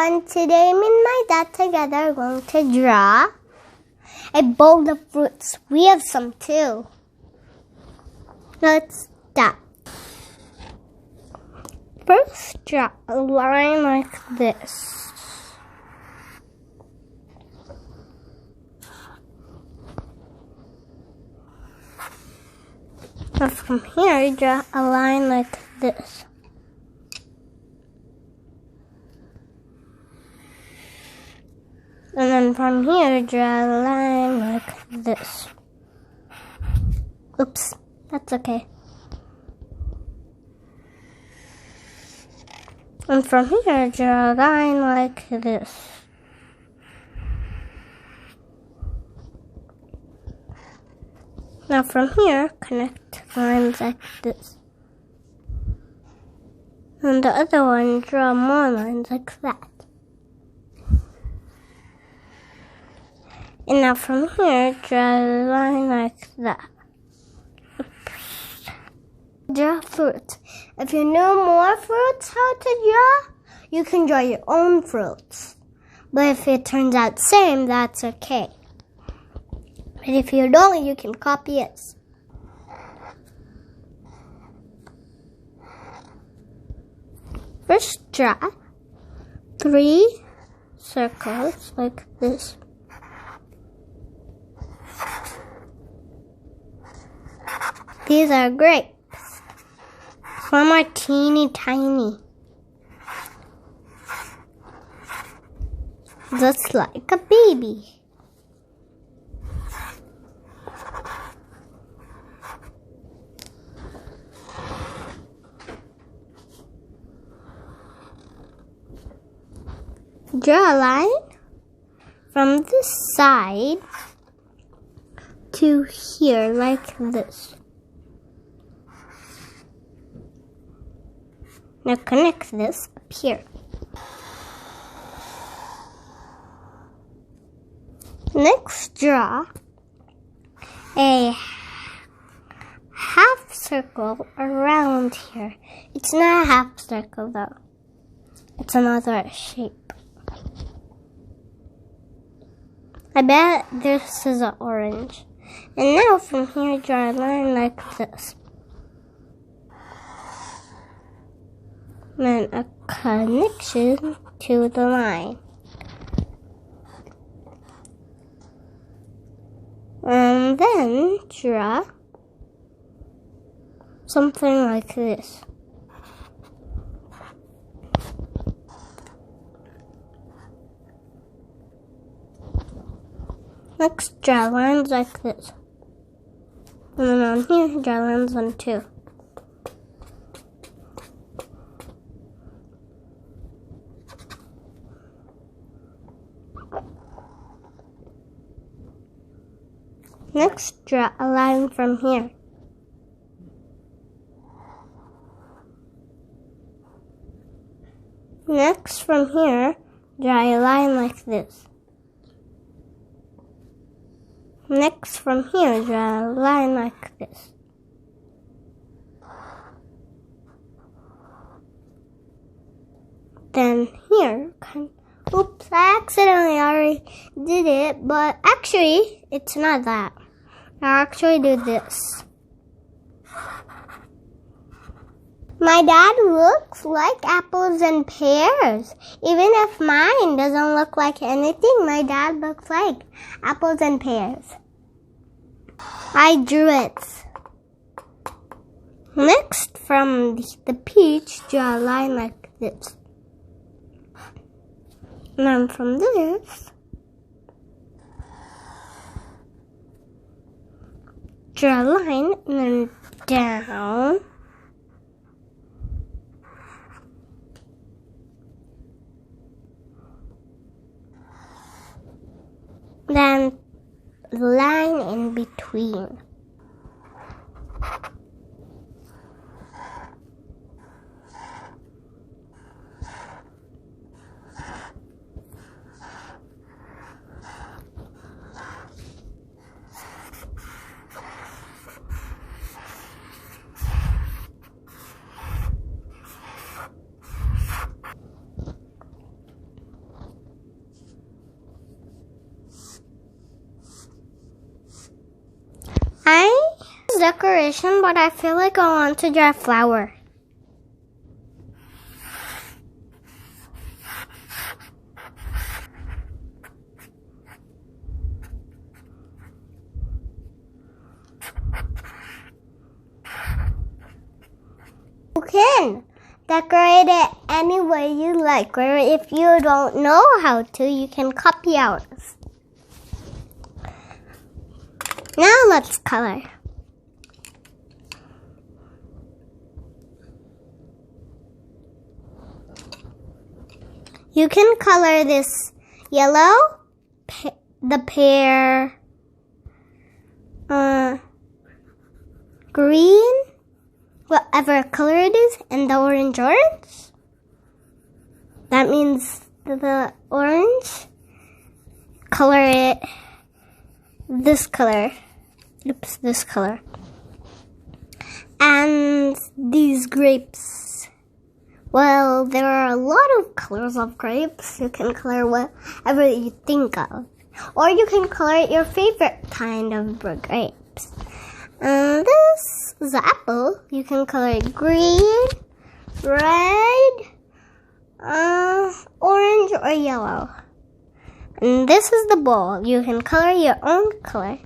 everyone, today me and my dad together are going to draw a bowl of fruits. We have some too. Let's start. First, draw a line like this. Now from here, draw a line like this. And then from here, draw a line like this. Oops, that's okay. And from here, draw a line like this. Now from here, connect lines like this. And the other one, draw more lines like that. And now from here, draw a line like that. Oops. Draw fruit. If you know more fruits how to draw, you can draw your own fruits. But if it turns out the same, that's okay. But if you don't, you can copy it. First, draw 3 circles like this. These are grapes. Some are teeny tiny. Just like a baby. Draw a line from this side to here like this. Now connect this up here. Next, draw a half circle around here. It's not a half circle though. It's another shape. I bet this is an orange. And now from here, draw a line like this. Then a connection to the line. And then draw something like this. Next, draw lines like this. And then on here, draw lines on 2. Next, draw a line from here. Next, from here, draw a line like this. Next, from here, draw a line like this. Then here, oops, I accidentally already did it, but actually, it's not that. I'll actually do this. My dad looks like apples and pears. Even if mine doesn't look like anything, my dad looks like apples and pears. I drew it. Next, from the peach, draw a line like this. And then from this, draw a line and then down. Then the line in between. decoration, but I feel like I want to draw a flower. You can decorate it any way you like, or if you don't know how to, you can copy ours. Now let's color. You can color this yellow, the pear, green, whatever color it is, and the orange. That means the orange. Color it this color. Oops, this color. And these grapes. Well, there are a lot of colors of grapes. You can color whatever you think of. Or you can color your favorite kind of grapes. This is the apple. You can color it green, red, orange, or yellow. And this is the bowl. You can color your own color.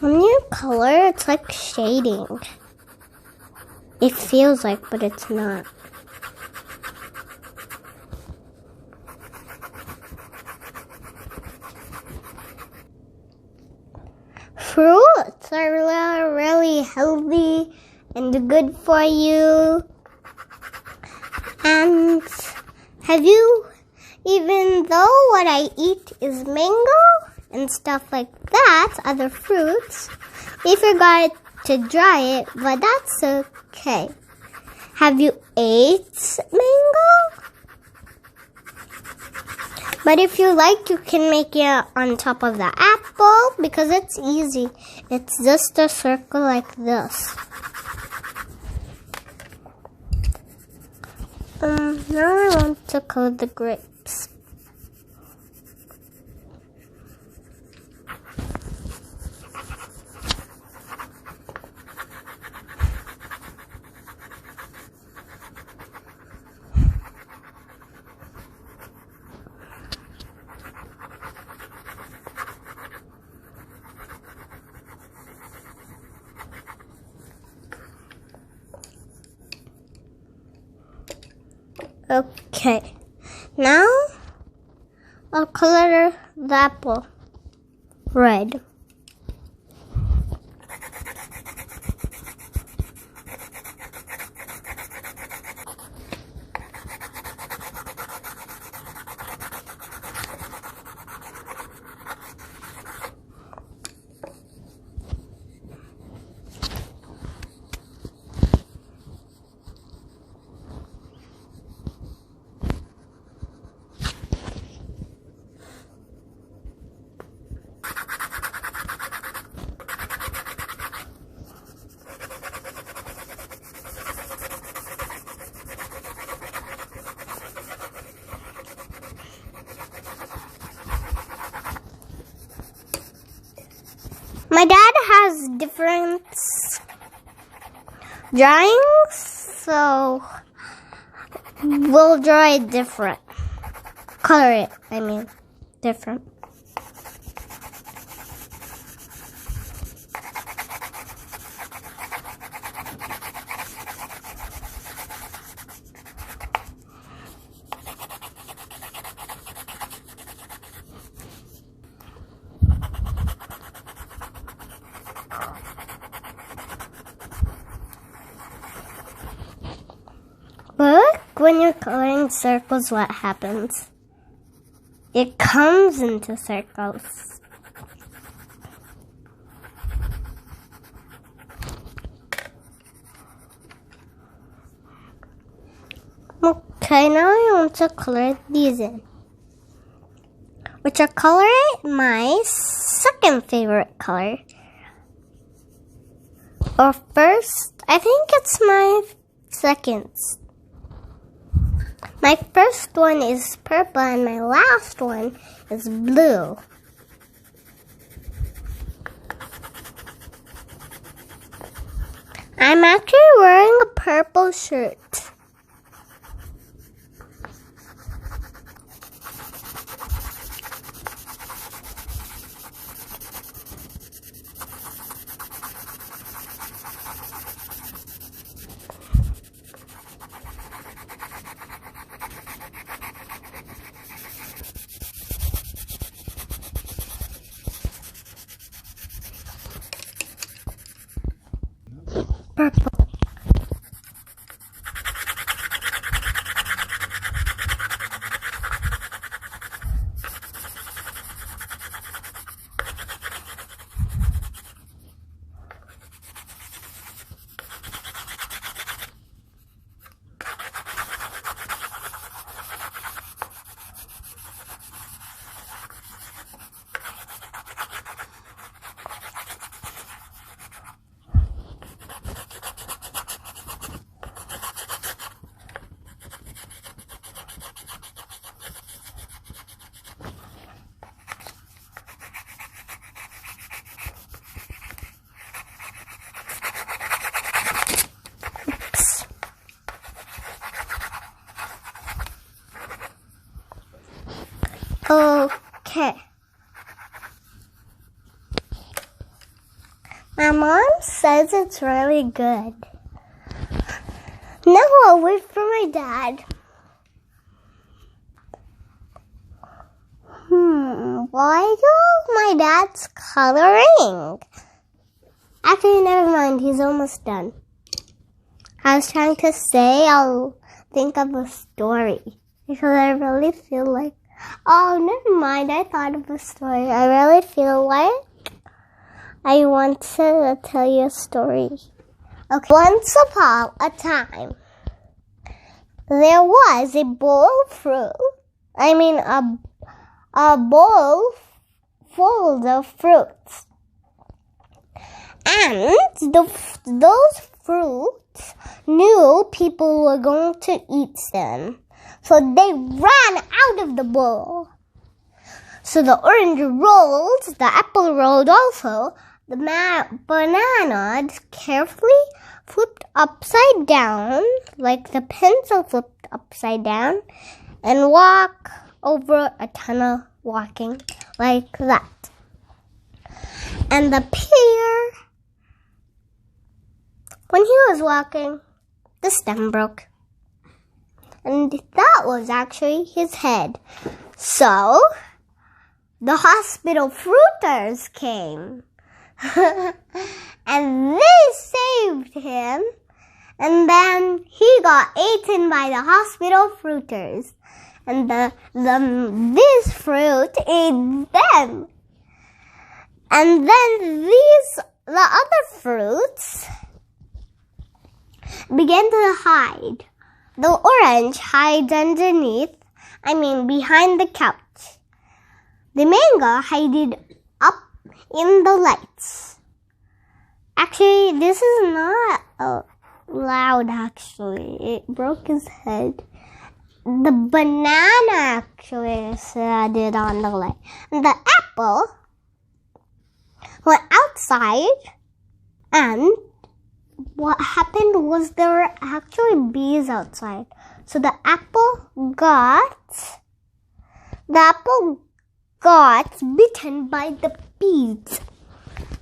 When you color, it's like shading. It feels like, but it's not. Fruits are really healthy and good for you. And even though what I eat is mango and stuff like that, other fruits, we forgot to dry it, but that's okay. Have you ate mango? But if you like, you can make it on top of the apple because it's easy. It's just a circle like this. Now I want to color the grapes. Okay, now I'll color the apple red. My dad has different drawings, so we'll draw it different. Color it, different. Look, when you're coloring circles, what happens? It comes into circles. Okay, now I want to color these in. Which are coloring my second favorite color. Or first, I think it's my second. My first one is purple and my last one is blue. I'm actually wearing a purple shirt. Purple. Okay. My mom says it's really good. Now I'll wait for my dad. Why do my dad's coloring? Actually, never mind. He's almost done. I was trying to say I'll think of a story because I really feel like. Oh, never mind. I thought of a story. I really feel like I want to tell you a story. Okay. Once upon a time, there was a bowl of fruit. A bowl full of fruits. And those fruits knew people were going to eat them. So they ran out of the bowl. So the orange rolled, the apple rolled also. The banana carefully flipped upside down, like the pencil flipped upside down, and walked over a tunnel walking like that. And the pear, when he was walking, the stem broke. And that was actually his head. So, the hospital fruiters came. And they saved him. And then he got eaten by the hospital fruiters. And this fruit ate them. And then the other fruits began to hide. The orange hides behind the couch. The mango hid up in the lights. Actually, this is not loud, actually. It broke his head. The banana actually said it on the light. And the apple went outside, and what happened was there were actually bees outside. So the apple got bitten by the bees.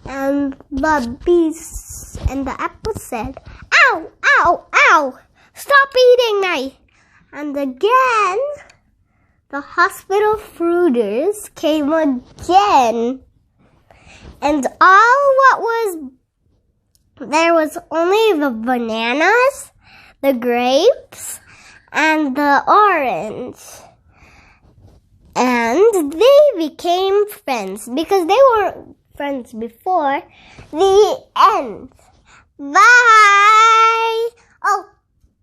And the apple said, "Ow, ow, ow, stop eating me." And again, the hospital fruiters came again. And there was only the bananas, the grapes, and the orange. And they became friends because they weren't friends before. The end. Bye! Oh,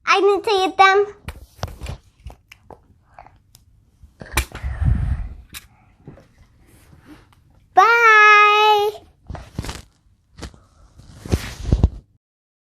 I need to eat them.